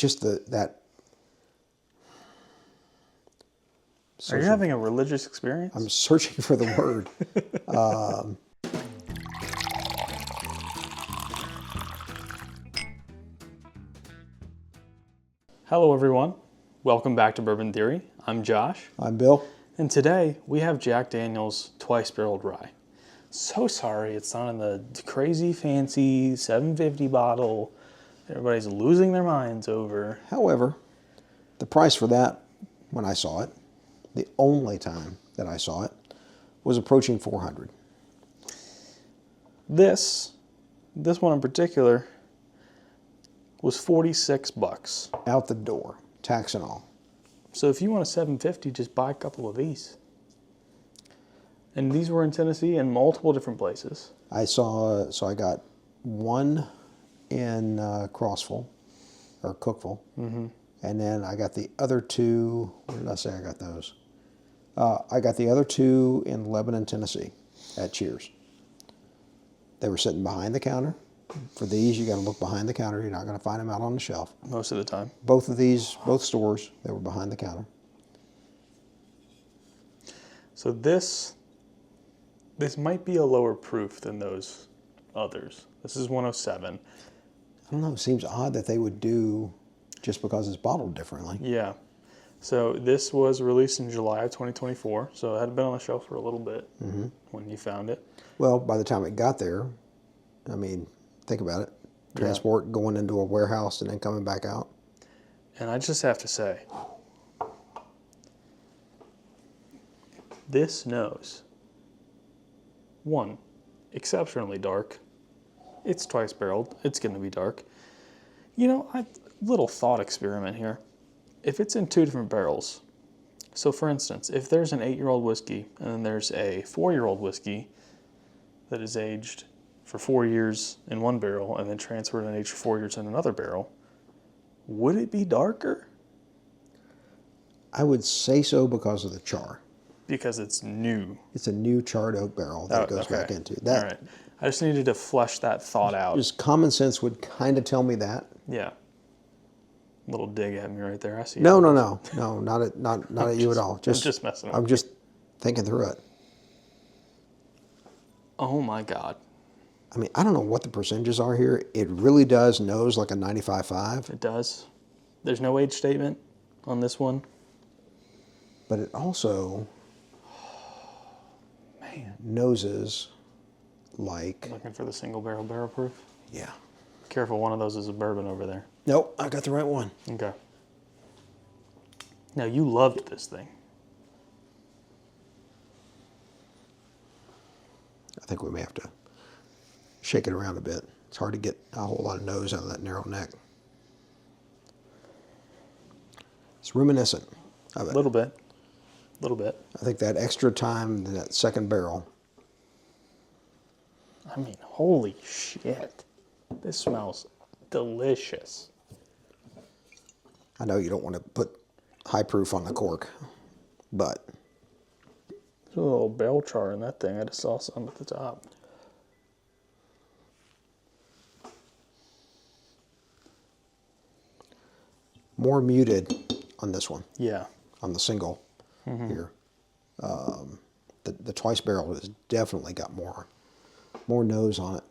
just that. Are you having a religious experience? I'm searching for the word. Hello, everyone. Welcome back to Bourbon Theory. I'm Josh. I'm Bill. And today we have Jack Daniel's Twice Barreled Rye. So sorry it's not in the crazy fancy 750 bottle everybody's losing their minds over. However, the price for that, when I saw it, the only time that I saw it, was approaching $400. This one in particular was $46. Out the door, tax and all. So if you want a 750, just buy a couple of these. And these were in Tennessee in multiple different places. I got one in Crossville, or Cookville, and then I got the other two, where did I say I got those? I got the other two in Lebanon, Tennessee, at Cheers. They were sitting behind the counter. For these, you got to look behind the counter. You're not going to find them out on the shelf. Most of the time. Both of these, both stores, they were behind the counter. So this might be a lower proof than those others. This is 107. I don't know, it seems odd that they would do just because it's bottled differently. Yeah. So this was released in July of 2024, so it had been on the shelf for a little bit when you found it. Well, by the time it got there, I mean, think about it. Transport going into a warehouse and then coming back out. And I just have to say, this nose, one, exceptionally dark. It's twice barreled. It's going to be dark. You know, little thought experiment here. If it's in two different barrels, so for instance, if there's an 8-year-old whiskey and then there's a 4-year-old whiskey that is aged for 4 years in one barrel and then transferred and aged for 4 years in another barrel, would it be darker? I would say so because of the char. Because it's new. It's a new charred oak barrel that it goes back into. All right. I just needed to flesh that thought out. Just common sense would kind of tell me that. Yeah. Little dig at me right there. I see. No, not at you at all. I'm just messing with you. I'm just thinking through it. Oh my God. I mean, I don't know what the percentages are here. It really does nose like a 95.5. It does. There's no age statement on this one. But it also, man, noses like... Looking for the single barrel proof? Yeah. Careful, one of those is a bourbon over there. Nope, I got the right one. Okay. Now, you loved this thing. I think we may have to shake it around a bit. It's hard to get a whole lot of nose out of that narrow neck. It's reminiscent of it. A little bit. I think that extra time in that second barrel. I mean, holy shit. This smells delicious. I know you don't want to put high proof on the cork, but... There's a little bell char in that thing. I just saw some at the top. More muted on this one. Yeah. On the single here. The twice barrel has definitely got more nose on it.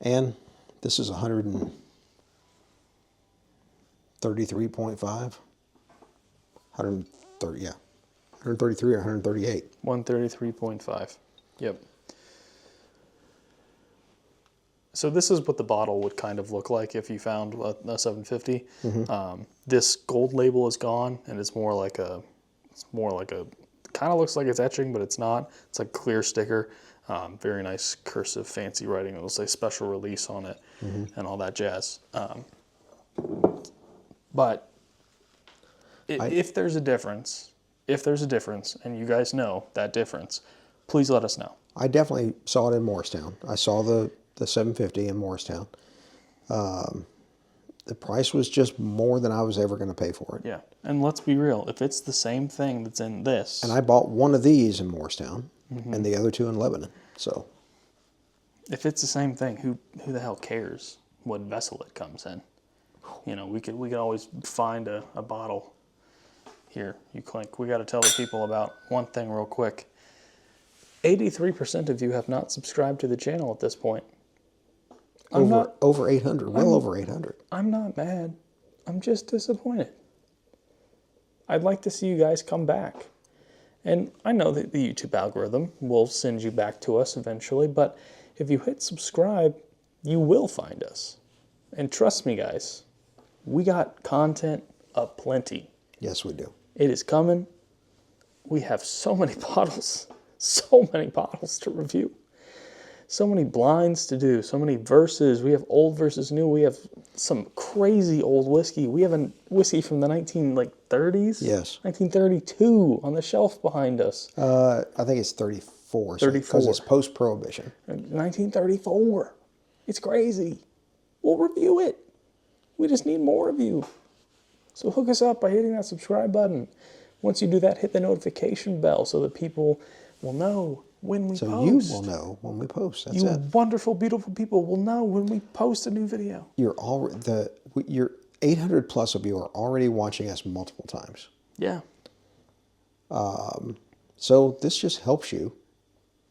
And this is 133.5. 130, yeah. 133 or 138. 133.5. Yep. So this is what the bottle would kind of look like if you found a 750. This gold label is gone, and it's more like a, kind of looks like it's etching, but it's not. It's like a clear sticker. Very nice cursive, fancy writing. It'll say special release on it and all that jazz. But if there's a difference, and you guys know that difference, please let us know. I definitely saw it in Morristown. I saw the 750 in Morristown. The price was just more than I was ever going to pay for it. Yeah, and let's be real. If it's the same thing that's in this... And I bought one of these in Morristown and the other two in Lebanon, so... If it's the same thing, who the hell cares what vessel it comes in? You know, we could always find a bottle. Here, you clink. We got to tell the people about one thing real quick. 83% of you have not subscribed to the channel at this point. Over 800, well over 800. I'm not mad. I'm just disappointed. I'd like to see you guys come back. And I know that the YouTube algorithm will send you back to us eventually, but if you hit subscribe, you will find us. And trust me, guys, we got content aplenty. Yes, we do. It is coming. We have so many bottles to review. So many blinds to do, so many verses. We have old versus new. We have some crazy old whiskey. We have a whiskey from the 1930s. Yes. 1932 on the shelf behind us. I think it's 34. 34. Because it's post-prohibition. 1934. It's crazy. We'll review it. We just need more of you. So hook us up by hitting that subscribe button. Once you do that, hit the notification bell so that people will know when we post. So you will know when we post. That's you it. wonderful, beautiful people will know when we post a new video. Your 800 plus of you are already watching us multiple times. Yeah. So this just helps you.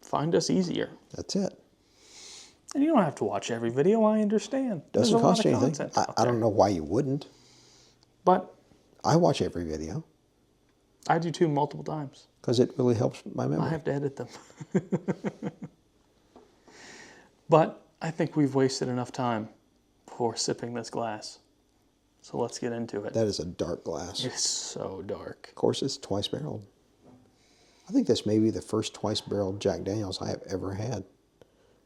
Find us easier. That's it. And you don't have to watch every video. I understand. Doesn't cost you anything. Content out I there. don't know why you wouldn't. But I watch every video. I do too, multiple times. Because it really helps my memory. I have to edit them. But I think we've wasted enough time for sipping this glass. So let's get into it. That is a dark glass. It's so dark. Of course, it's twice barreled. I think this may be the first twice barreled Jack Daniels I have ever had.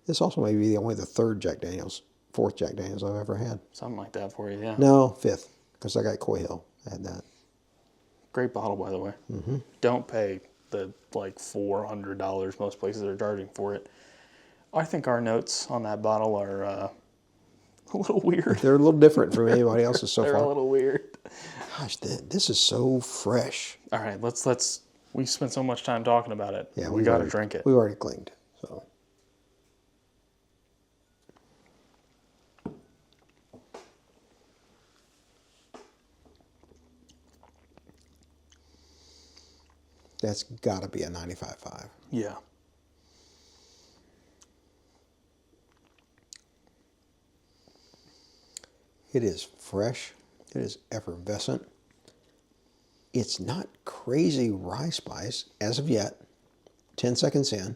This also may be only the fourth Jack Daniels I've ever had. Something like that for you, yeah. No, fifth, because I got Coy Hill. I had that. Great bottle, by the way. Mm-hmm. Don't pay the $400 most places are charging for it. I think our notes on that bottle are a little weird. They're a little different from anybody else's so They're far. a little weird. Gosh, this is so fresh. All right, let's. We spent so much time talking about it. Yeah, we got to drink it. We've already clinged. So. That's got to be a 95.5. Yeah. It is fresh. It is effervescent. It's not crazy rye spice as of yet. 10 seconds in.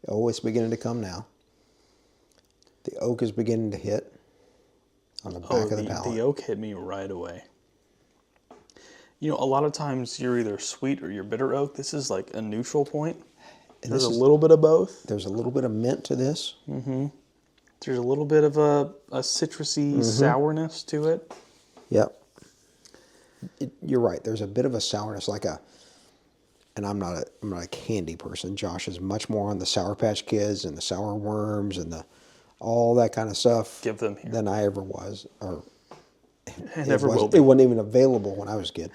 Oh, it's beginning to come now. The oak is beginning to hit on the back of the palate. The oak hit me right away. You know, a lot of times you're either sweet or you're bitter oak. This is like a neutral point. And There's a little bit of both. There's a little bit of mint to this. Mm-hmm. There's a little bit of a citrusy sourness to it. Yep. You're right. There's a bit of a sourness, and I'm not a candy person. Josh is much more on the Sour Patch Kids and the sour worms and all that kind of stuff. Give them here. Than I ever was, or it never will be. It wasn't even available when I was a kid.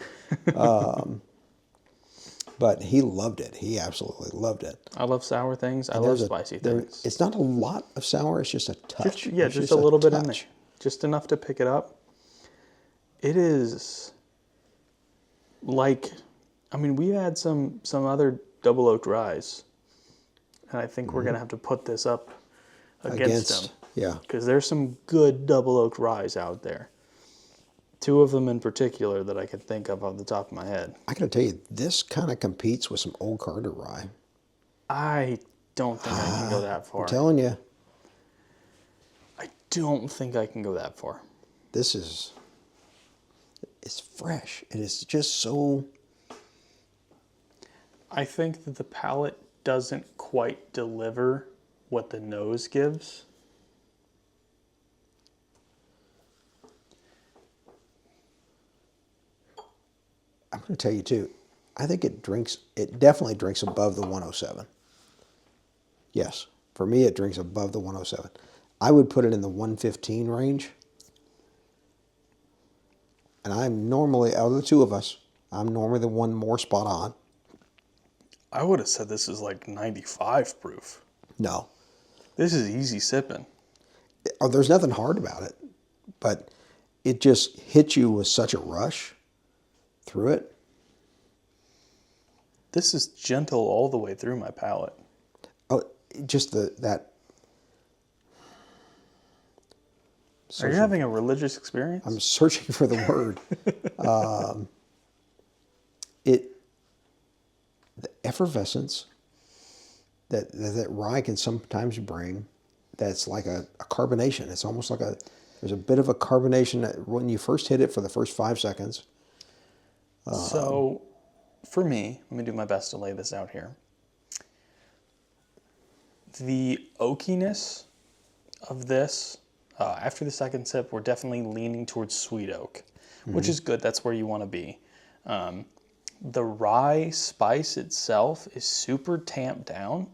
But he loved it. He absolutely loved it. I love sour things. I love spicy things. It's not a lot of sour. It's just a touch. Just a little bit in there. Just enough to pick it up. It is like, I mean, we had some other double oak ryes, and I think we're going to have to put this up against them. Yeah. Because there's some good double oak ryes out there. Two of them in particular that I can think of off the top of my head. I got to tell you, this kind of competes with some Old Carter rye. I don't think I can go that far. I'm telling you. I don't think I can go that far. It's fresh. And it's just so... I think that the palate doesn't quite deliver what the nose gives. I'm going to tell you too, I think it definitely drinks above the 107. Yes, for me it drinks above the 107. I would put it in the 115 range. And I'm normally, out of the two of us, I'm normally the one more spot on. I would have said this is like 95 proof. No. This is easy sipping. There's nothing hard about it, but it just hits you with such a rush through it. This is gentle all the way through my palate. Oh, just that. Are you having a religious experience? I'm searching for the word. The effervescence that rye can sometimes bring, that's like a carbonation. It's almost like there's a bit of a carbonation that when you first hit it for the first 5 seconds. So, for me, let me do my best to lay this out here. The oakiness of this, after the second sip, we're definitely leaning towards sweet oak, which is good. That's where you want to be. The rye spice itself is super tamped down.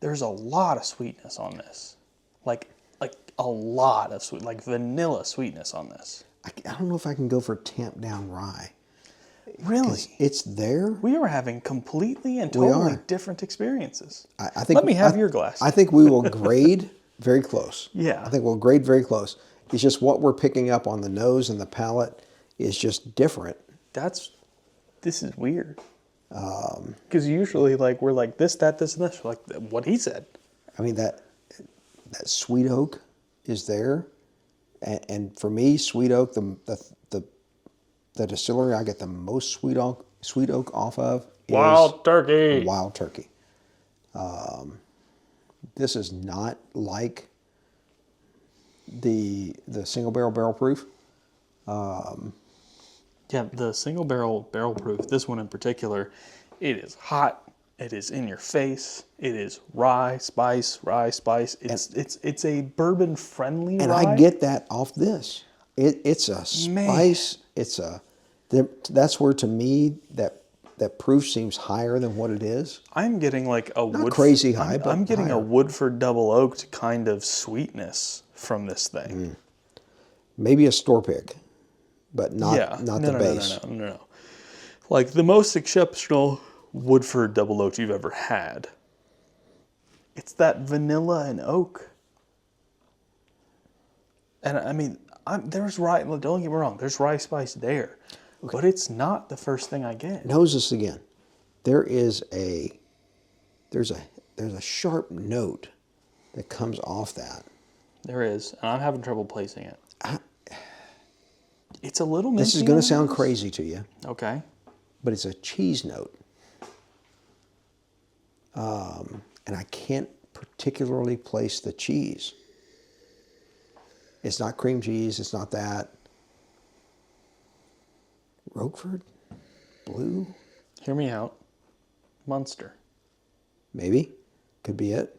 There's a lot of sweetness on this. Like a lot of sweet, like vanilla sweetness on this. I don't know if I can go for tamped down rye. Really? It's there. We are having completely and totally different experiences. I think. Let me have your glass. I think we will grade very close. Yeah. I think we'll grade very close. It's just what we're picking up on the nose and the palate is just different. This is weird. Because usually, like, we're like this, that, this, and this. Like what he said. I mean, that sweet oak is there. And for me, sweet oak, the distillery I get the most sweet oak off of is Wild Turkey. Wild Turkey. This is not like the single barrel proof. Yeah, the single barrel proof, this one in particular, it is hot. It is in your face. It is rye spice. It's a bourbon friendly And rye. I get that off this. It's a spice. That's where to me that proof seems higher than what it is. I'm getting like a Not crazy high, but I'm getting higher. a Woodford double oaked kind of sweetness from this thing. Maybe a store pick, but not the base. No. Like the most exceptional Woodford double oaked you've ever had. It's that vanilla and oak. And I mean, there's rye. Don't get me wrong. There's rye spice there, but it's not the first thing I get. Nose this again. There's a sharp note that comes off that. There is, and I'm having trouble placing it. It's a little minty. This is going to sound crazy to you, Okay. but it's a cheese note. And I can't particularly place the cheese. It's not cream cheese. It's not that. Roquefort? Blue? Hear me out. Munster. Maybe. Could be it.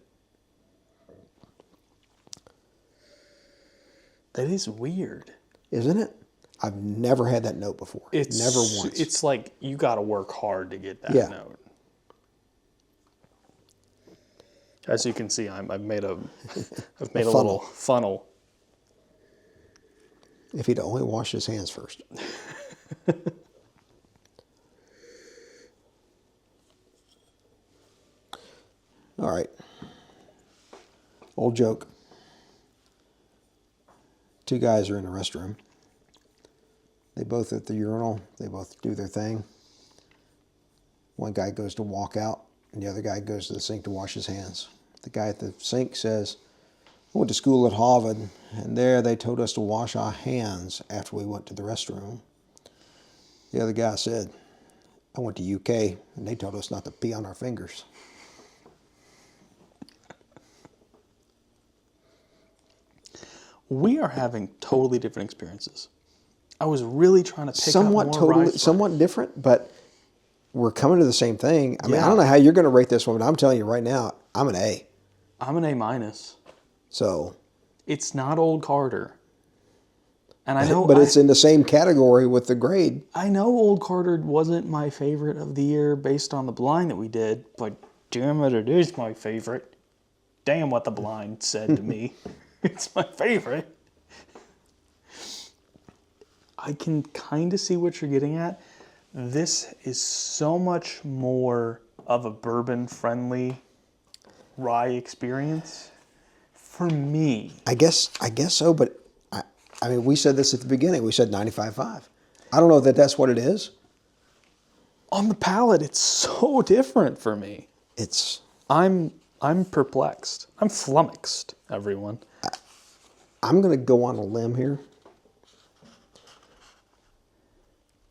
That is weird. Isn't it? I've never had that note before. Never once. It's like you got to work hard to get that note. As you can see, I've made a little funnel. If he'd only washed his hands first. All right. Old joke. Two guys are in a restroom. They both at the urinal. They both do their thing. One guy goes to walk out, and the other guy goes to the sink to wash his hands. The guy at the sink says, I went to school at Harvard, and there they told us to wash our hands after we went to the restroom. The other guy said, I went to UK, and they told us not to pee on our fingers. We are having totally different experiences. I was really trying to pick up more rye spice. Somewhat different, but we're coming to the same thing. I mean, I don't know how you're going to rate this one, but I'm telling you right now, I'm an A. I'm an A-. So It's not Old Carter. And I know, but it's in the same category with the grade. I know Old Carter wasn't my favorite of the year based on the blind that we did, but damn it is my favorite. Damn what the blind said to me. It's my favorite. I can kind of see what you're getting at. This is so much more of a bourbon-friendly rye experience for me. I guess so, but I mean, we said this at the beginning. We said 95.5. I don't know that that's what it is. On the palate, it's so different for me. I'm perplexed. I'm flummoxed, everyone. I'm going to go on a limb here.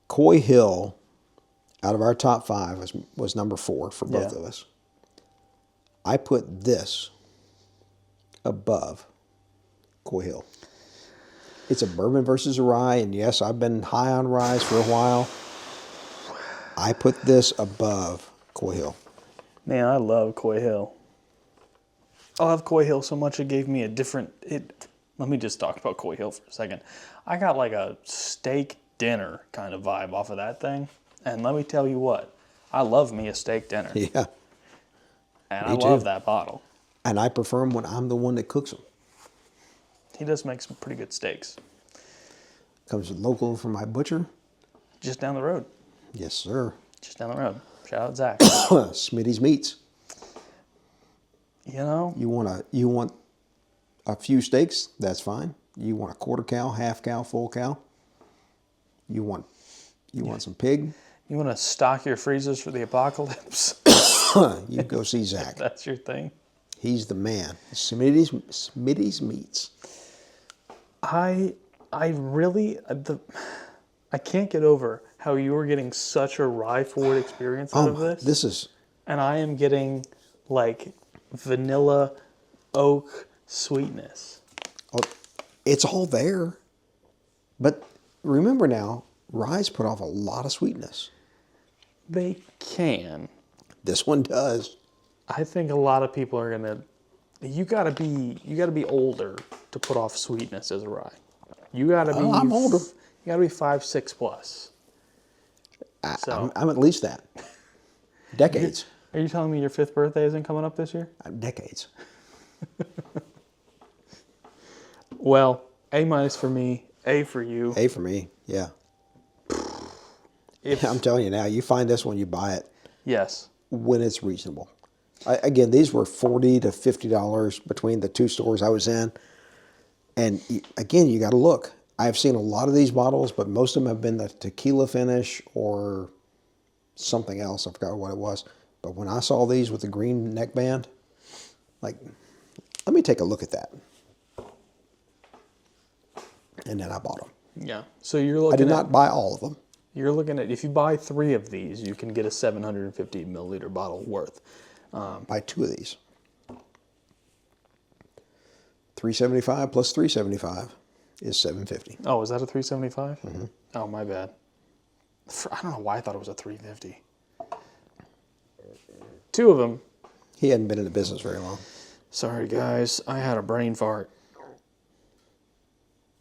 Coy Hill, out of our top 5, was number 4 for both of us. I put this above Coy Hill. It's a bourbon versus a rye, and yes, I've been high on ryes for a while. I put this above Coy Hill. Man, I love Coy Hill. I love Coy Hill so much it gave me a different... Let me just talk about Coy Hill for a second. I got like a steak dinner kind of vibe off of that thing. And let me tell you what, I love me a steak dinner. Yeah. And I love that bottle. And I prefer them when I'm the one that cooks them. He does make some pretty good steaks. Comes local from my butcher. Just down the road. Yes, sir. Just down the road. Shout out Zach. Smitty's Meats. You know? You want a few steaks, that's fine. You want a quarter cow, half cow, full cow. You want some pig. You want to stock your freezers for the apocalypse? You go see Zach. That's your thing. He's the man. Smitty's Meats. I can't get over how you were getting such a rye forward experience out of this. And I am getting like vanilla oak sweetness. Oh, it's all there. But remember now, ryes put off a lot of sweetness. They can. This one does. I think a lot of people are gonna. You gotta be older to put off sweetness as a rye. You gotta be. I'm older. You gotta be 5, 6 plus. I'm at least that. Decades. Are you telling me your 5th birthday isn't coming up this year? Decades. Well, A- for me, A for you. A for me, yeah. I'm telling you now, you find this one, you buy it. Yes. When it's reasonable. Again, these were $40 to $50 between the 2 stores I was in. And again, you got to look. I've seen a lot of these bottles, but most of them have been the tequila finish or something else. I forgot what it was. But when I saw these with the green neckband, like, let me take a look at that. And then I bought them. Yeah. So you're looking. I did not buy all of them. You're looking at, if you buy 3 of these, you can get a 750 milliliter bottle worth. Buy 2 of these. $375 plus $375 is $750. Oh, is that a 375? Mm-hmm. Oh, my bad. I don't know why I thought it was a 350. 2 of them. He hadn't been in the business very long. Sorry, guys. I had a brain fart.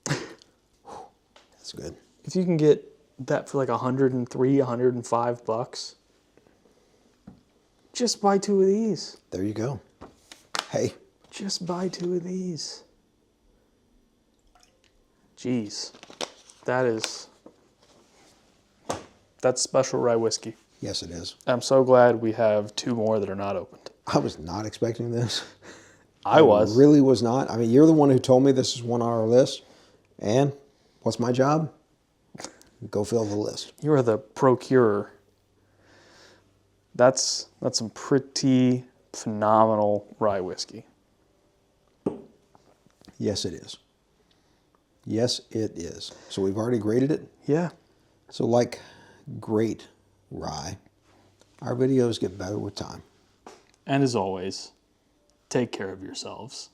That's good. If you can get that for like $103, $105, just buy 2 of these. There you go. Hey. Just buy 2 of these. Jeez. That's special rye whiskey. Yes, it is. I'm so glad we have 2 more that are not opened. I was not expecting this. I was. Really was not. I mean, you're the one who told me this is one on our list. And what's my job? Go fill the list. You are the procurer. That's some pretty phenomenal rye whiskey. Yes, it is. Yes, it is. So we've already graded it. Yeah. So like great rye, our videos get better with time. And as always, take care of yourselves.